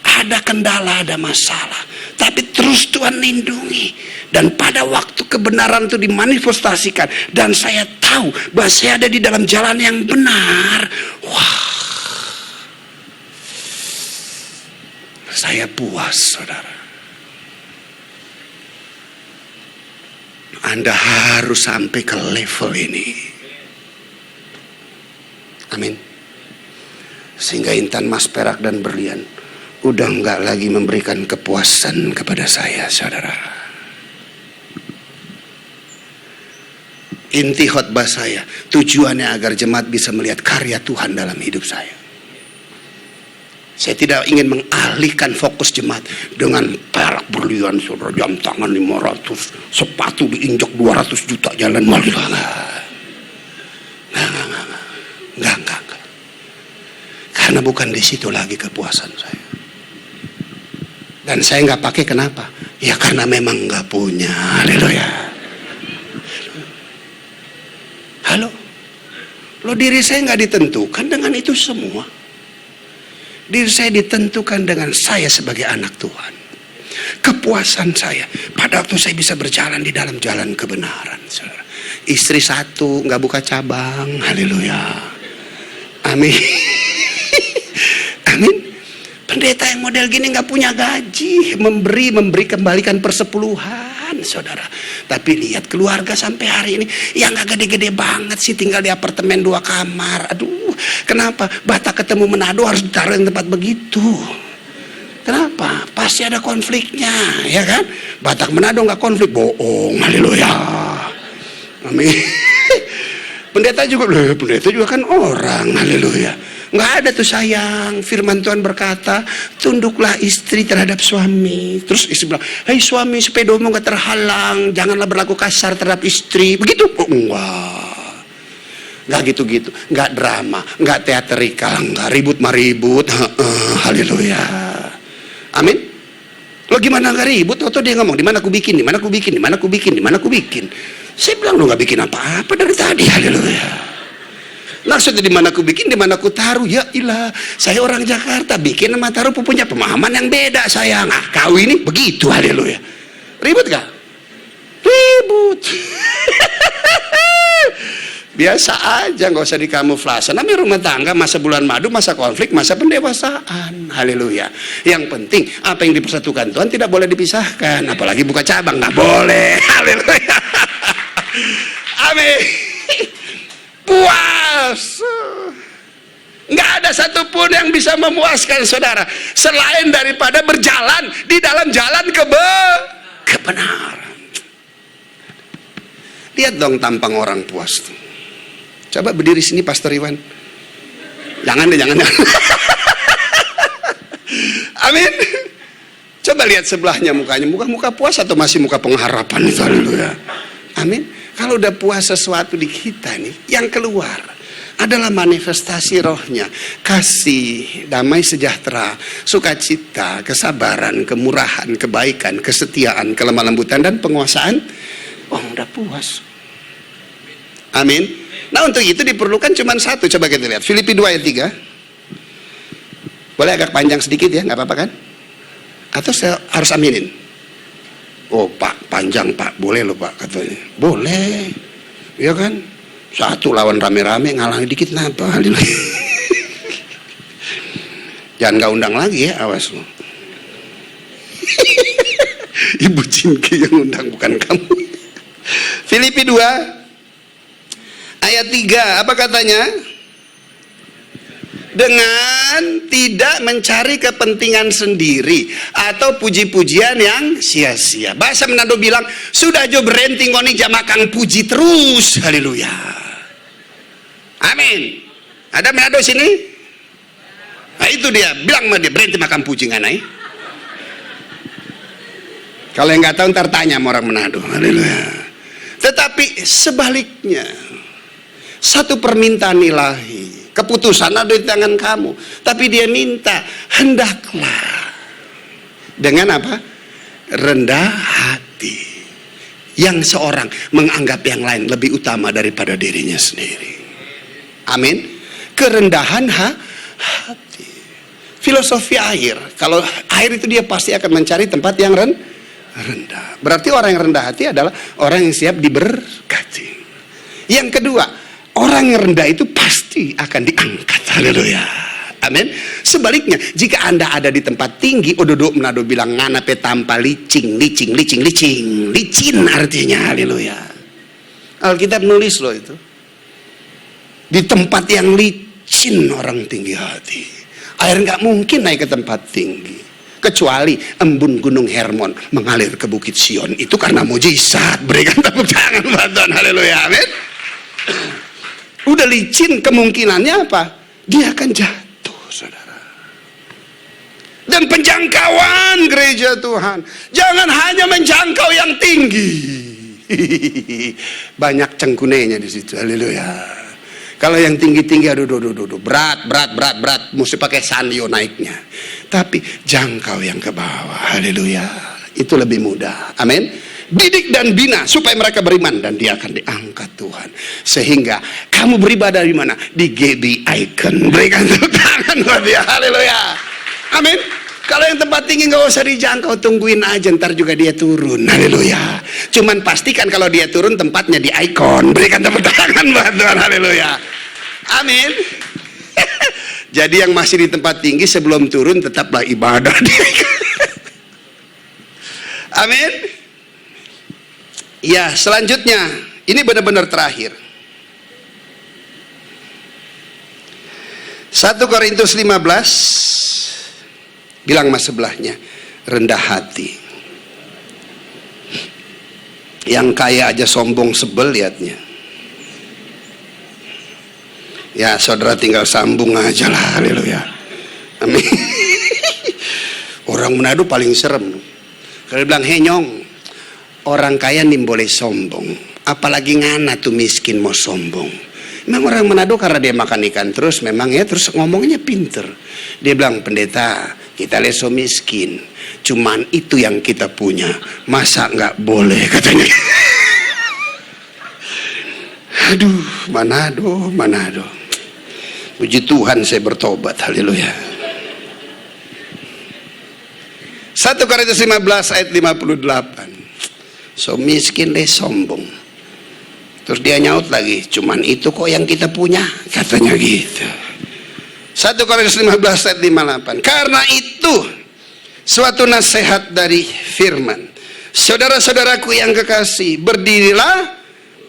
A: Ada kendala, ada masalah, tapi terus Tuhan lindungi. Dan pada waktu kebenaran itu dimanifestasikan, dan saya tahu bahwa saya ada di dalam jalan yang benar. Wah, saya puas, saudara. Anda harus sampai ke level ini. Amin. Sehingga intan, emas, perak, dan berlian udah enggak lagi memberikan kepuasan kepada saya, saudara. Inti khotbah saya, tujuannya agar jemaat bisa melihat karya Tuhan dalam hidup saya. Saya tidak ingin mengalihkan fokus jemaat dengan perak, berlian, saudara, jam tangan 500, sepatu diinjak 200 juta, jalan malu. Enggak. Karena bukan di situ lagi kepuasan saya. Dan saya nggak pakai, kenapa? Ya karena memang nggak punya. Haleluya. Halo, lo diri saya nggak ditentukan dengan itu semua. Diri saya ditentukan dengan saya sebagai anak Tuhan. Kepuasan saya pada waktu saya bisa berjalan di dalam jalan kebenaran, saudara. Istri satu, nggak buka cabang. Haleluya. Amin. Amin. Pendeta yang model gini nggak punya gaji, memberi kembalikan persepuluhan, saudara. Tapi lihat keluarga sampai hari ini yang nggak gede-gede banget sih, tinggal di apartemen 2 kamar. Aduh, kenapa Batak ketemu Manado harus ditaruh di tempat begitu? Kenapa? Pasti ada konfliknya, ya kan? Batak Manado nggak konflik, bohong. Haleluya. Amin. Pendeta juga kan orang. Haleluya. Nggak ada tuh sayang. Firman Tuhan berkata, tunduklah istri terhadap suami. Terus istri bilang, hei suami, sepedamu nggak terhalang, janganlah berlaku kasar terhadap istri. Begitu? Oh, enggak. Nggak gitu-gitu, nggak drama, nggak teatrikal, nggak ribut. Haleluya. Amin. Lo gimana nggak ribut? Atau dia ngomong, di mana aku bikin. Saya bilang, lo nggak bikin apa-apa dari tadi. Haleluya. Maksudnya di mana aku bikin, di mana aku taruh. Ya ilah, saya orang Jakarta, bikin sama taruh punya pemahaman yang beda, sayang. Nah, kau ini begitu. Haleluya. Ribut gak? Ribut. Biasa aja, nggak usah dikamuflase. Namanya rumah tangga, masa bulan madu, masa konflik, masa pendewasaan. Haleluya. Yang penting apa yang dipersatukan Tuhan tidak boleh dipisahkan. Apalagi buka cabang, nggak boleh. Haleluya. Amin. Puas. Nggak ada satupun yang bisa memuaskan saudara selain daripada berjalan di dalam jalan kebenaran. Lihat dong tampang orang puas tuh. Coba berdiri sini Pastor Iwan. Jangan. Amin. Coba lihat sebelahnya mukanya, muka puas atau masih muka pengharapan itu. Haleluya. Amin. Kalau udah puas sesuatu di kita nih, yang keluar adalah manifestasi rohnya. Kasih, damai sejahtera, sukacita, kesabaran, kemurahan, kebaikan, kesetiaan, kelemah lembutan, dan penguasaan. Oh, udah puas. Amin. Nah, untuk itu diperlukan cuma satu. Coba kita lihat Filipi 2 ayat 3. Boleh agak panjang sedikit ya, nggak apa-apa kan? Atau saya harus aminin? Oh Pak, panjang Pak, boleh loh Pak katanya. Boleh, ya kan? Satu lawan rame-rame, ngalangi dikit napa? Jangan nggak undang lagi ya, awas lo. Ibu Cinki yang undang, bukan kamu. Filipi 2 ayat 3, apa katanya? Dengan tidak mencari kepentingan sendiri atau puji-pujian yang sia-sia. Bahasa Manado bilang, sudah jo berhenti ngoni jamakang puji terus. Haleluya. Amin. Ada Manado sini? Nah itu dia, bilang sama dia, berhenti makan puji nganai. Kalau yang nggak tahu ntar tanya sama orang Manado. Haleluya. Tetapi sebaliknya, satu permintaan ilahi, keputusan ada di tangan kamu, tapi dia minta, hendaklah dengan apa? Rendah hati, yang seorang menganggap yang lain lebih utama daripada dirinya sendiri. Amin. Kerendahan hati. Filosofi air, kalau air itu dia pasti akan mencari tempat yang rendah. Berarti orang yang rendah hati adalah orang yang siap diberkati. Yang kedua, orang yang rendah itu pasti akan diangkat. Haleluya. Amin. Sebaliknya, jika Anda ada di tempat tinggi, Ododo Manado bilang nganape tanpa licin artinya. Haleluya. Alkitab nulis loh itu. Di tempat yang licin orang tinggi hati. Air nggak mungkin naik ke tempat tinggi. Kecuali embun Gunung Hermon mengalir ke Bukit Sion. Itu karena mujizat. Berikan tepuk tangan buat Tuhan. Haleluya. Amin. Udah licin, kemungkinannya apa? Dia akan jatuh, saudara. Dan penjangkauan gereja Tuhan, jangan hanya menjangkau yang tinggi. Banyak cengkunenya di situ. Haleluya. Kalau yang tinggi-tinggi, aduh, berat, mesti pakai sanyo naiknya. Tapi jangkau yang ke bawah. Haleluya. Itu lebih mudah. Amin. Didik dan bina supaya mereka beriman, dan dia akan diangkat Tuhan. Sehingga kamu beribadah di mana? Di GB Icon. Berikan tepuk tangan buat dia. Haleluya. Amin. Kalau yang tempat tinggi nggak usah dijangkau, tungguin aja, ntar juga dia turun. Haleluya. Cuman pastikan kalau dia turun tempatnya di Icon. Berikan tepuk tangan buat Tuhan. Haleluya. Amin. Jadi yang masih di tempat tinggi sebelum turun tetaplah ibadah di Icon. Amin. Ya, selanjutnya, ini benar-benar terakhir. 1 Korintus 15, bilang mas sebelahnya, rendah hati. Yang kaya aja sombong sebel liatnya. Ya, saudara tinggal sambung aja lah. Haleluya. Amin. Orang Manado paling serem. Kalau bilang henyong, orang kaya nih boleh sombong, apalagi ngana tuh miskin mau sombong. Memang orang Manado karena dia makan ikan terus, memang ya, terus ngomongnya pinter. Dia bilang, pendeta, kita leso miskin, cuman itu yang kita punya, masa nggak boleh katanya. Aduh, Manado. Puji Tuhan saya bertobat. Haleluya. 1 Korintus 15 ayat 58. So miskin deh sombong. Terus dia nyaut lagi, cuman itu kok yang kita punya, katanya gitu. 1 Korintus 15 ayat 58. Karena itu suatu nasihat dari firman, saudara-saudaraku yang kekasih, berdirilah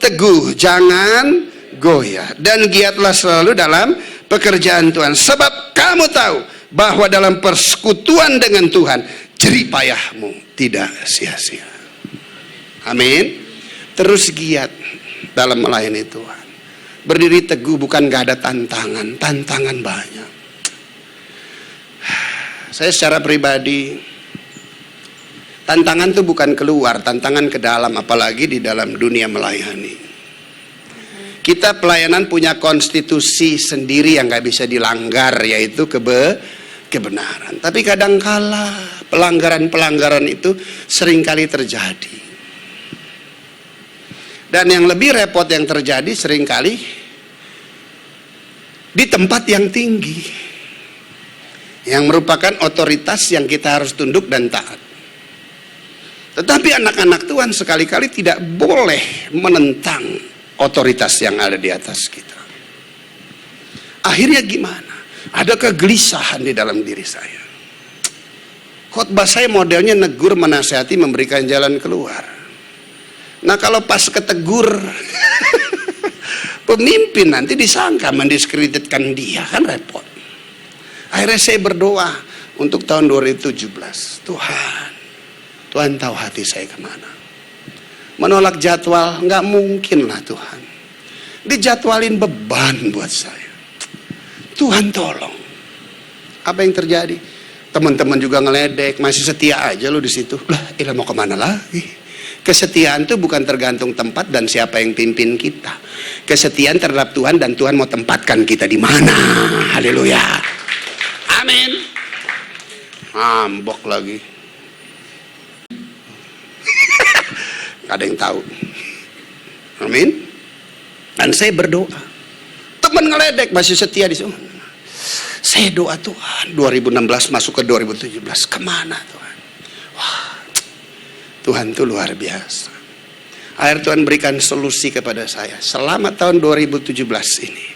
A: teguh, jangan goyah, dan giatlah selalu dalam pekerjaan Tuhan, sebab kamu tahu bahwa dalam persekutuan dengan Tuhan jerih payahmu tidak sia-sia. Amin. Terus giat dalam melayani Tuhan. Berdiri teguh, bukan gak ada tantangan banyak. Saya secara pribadi, tantangan itu bukan keluar, tantangan ke dalam, apalagi di dalam dunia melayani. Kita pelayanan punya konstitusi sendiri yang gak bisa dilanggar, yaitu kebenaran. Tapi kadangkala pelanggaran-pelanggaran itu seringkali terjadi. Dan yang lebih repot yang terjadi seringkali di tempat yang tinggi, yang merupakan otoritas yang kita harus tunduk dan taat. Tetapi anak-anak Tuhan sekali-kali tidak boleh menentang otoritas yang ada di atas kita. Akhirnya gimana? Ada kegelisahan di dalam diri saya. Khotbah saya modelnya negur, menasihati, memberikan jalan keluar. Nah kalau pas ketegur pemimpin, nanti disangka mendiskreditkan dia, kan repot. Akhirnya saya berdoa untuk tahun 2017. Tuhan tahu hati saya kemana. Menolak jadwal nggak mungkin lah Tuhan. Dijadwalin beban buat saya. Tuhan tolong. Apa yang terjadi? Teman-teman juga ngeledek, masih setia aja lo di situ. Lah, mau kemana lagi? Kesetiaan itu bukan tergantung tempat dan siapa yang pimpin kita. Kesetiaan terhadap Tuhan dan Tuhan mau tempatkan kita di mana. Haleluya. Amin. Ambok lagi. Gak ada yang tahu. Amin. Dan saya berdoa. Teman ngeledek masih setia di sana. Saya doa Tuhan, 2016 masuk ke 2017, kemana Tuhan? Wah, Tuhan itu luar biasa. Akhirnya Tuhan berikan solusi kepada saya. Selama tahun 2017 ini,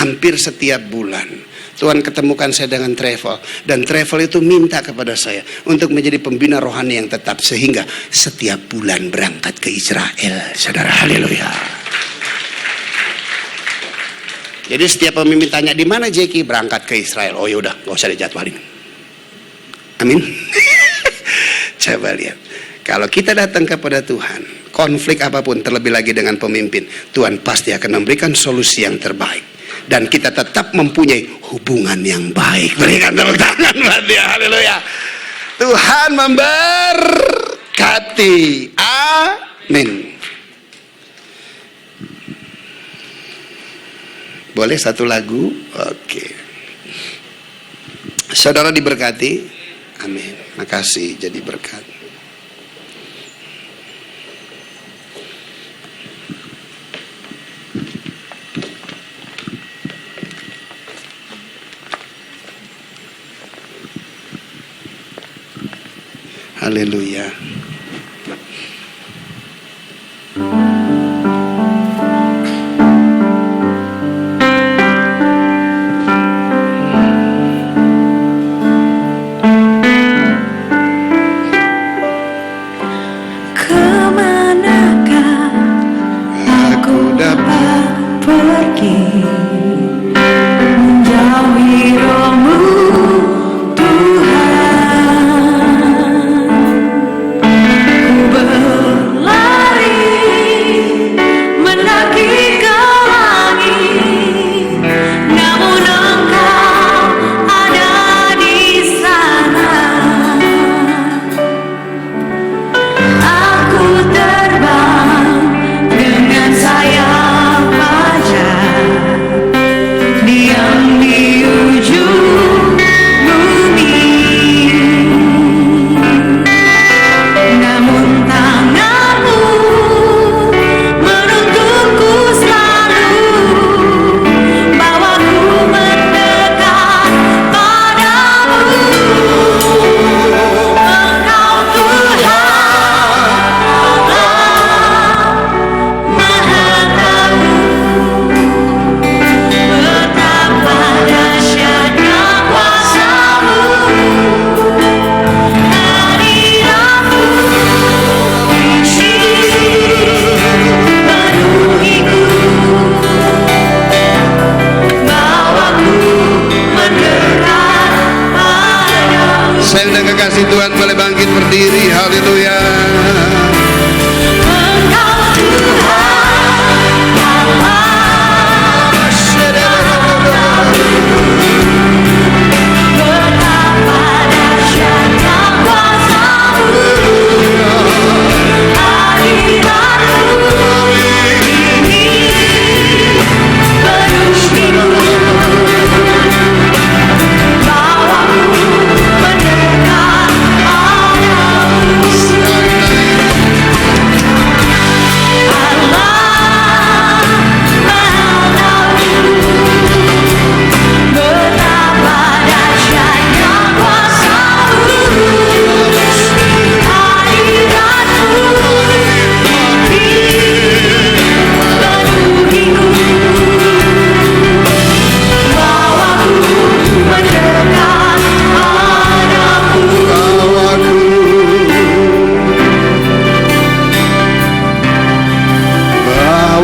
A: hampir setiap bulan Tuhan ketemukan saya dengan travel, dan travel itu minta kepada saya untuk menjadi pembina rohani yang tetap, sehingga setiap bulan berangkat ke Israel. Saudara, haleluya. Jadi setiap pemimpin tanya, di mana Jeki? Berangkat ke Israel. Oh yaudah, gak usah dijadwalin. Amin. Coba lihat, kalau kita datang kepada Tuhan, konflik apapun, terlebih lagi dengan pemimpin, Tuhan pasti akan memberikan solusi yang terbaik. Dan kita tetap mempunyai hubungan yang baik. Berikan tepuk tangan buat dia. Haleluya. Tuhan memberkati. Amin. Boleh satu lagu? Oke. Saudara diberkati. Amin. Makasih jadi berkat. Haleluya.
B: Kemanakah aku dapat pergi menjauhi roh-Mu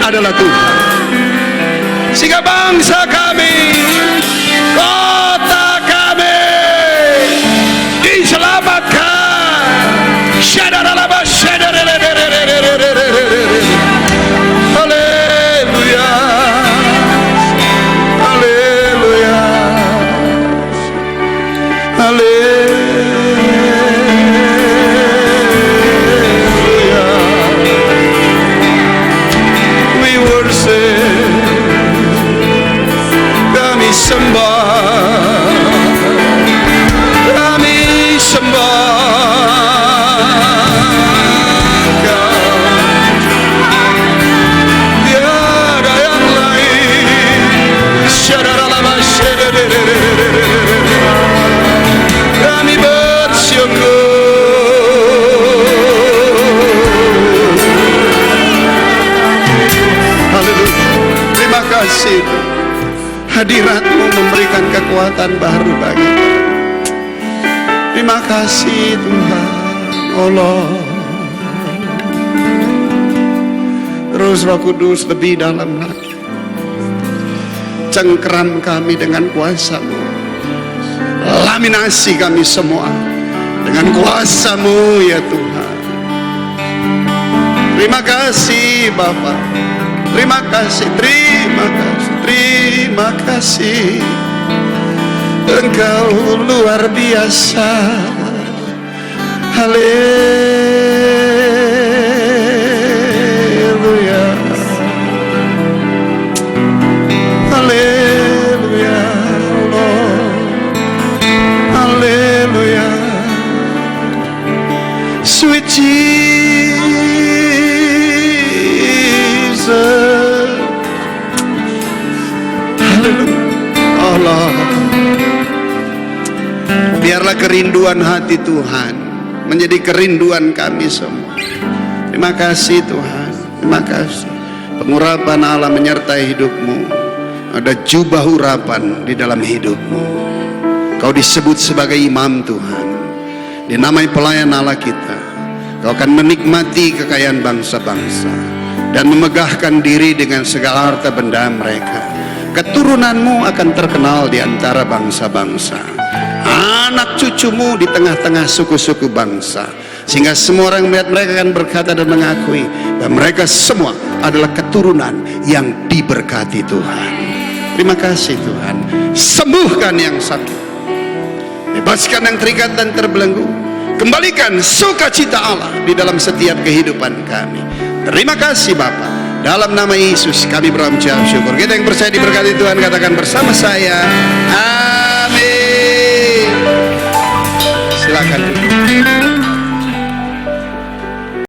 A: adalah Tuhan. Sehingga bangsa kami, kota kami diselamatkan. Haleluya, haleluya, haleluya. We worship, kami sembah, kami sembah Kau. Tiada yang lain. Kami bersyukur. Haleluya. Terima kasih. Hadirat-Mu memberikan kekuatan baru bagi kami. Terima kasih Tuhan, Allah. Terus Roh Kudus lebih dalam lagi. Cengkeram kami dengan kuasa-Mu. Laminasi kami semua dengan kuasa-Mu ya Tuhan. Terima kasih Bapa. Terima kasih, terima kasih, terima kasih. Engkau luar biasa. Haleluya, haleluya, Lord. Haleluya. Sweet Jesus. Haleluya, Allah. Biarlah kerinduan hati Tuhan menjadi kerinduan kami semua. Terima kasih Tuhan. Terima kasih. Pengurapan Allah menyertai hidupmu. Ada jubah urapan di dalam hidupmu. Kau disebut sebagai imam Tuhan. Dinamai pelayan Allah kita. Kau akan menikmati kekayaan bangsa-bangsa dan memegahkan diri dengan segala harta benda mereka. Keturunanmu akan terkenal di antara bangsa-bangsa. Anak cucumu di tengah-tengah suku-suku bangsa, sehingga semua orang melihat mereka akan berkata dan mengakui bahwa mereka semua adalah keturunan yang diberkati Tuhan. Terima kasih Tuhan. Sembuhkan yang sakit, bebaskan yang terikat dan terbelenggu, kembalikan sukacita Allah di dalam setiap kehidupan kami. Terima kasih Bapa. Dalam nama Yesus kami berucap syukur. Kita yang percaya diberkati Tuhan katakan bersama saya, amin. Silakan.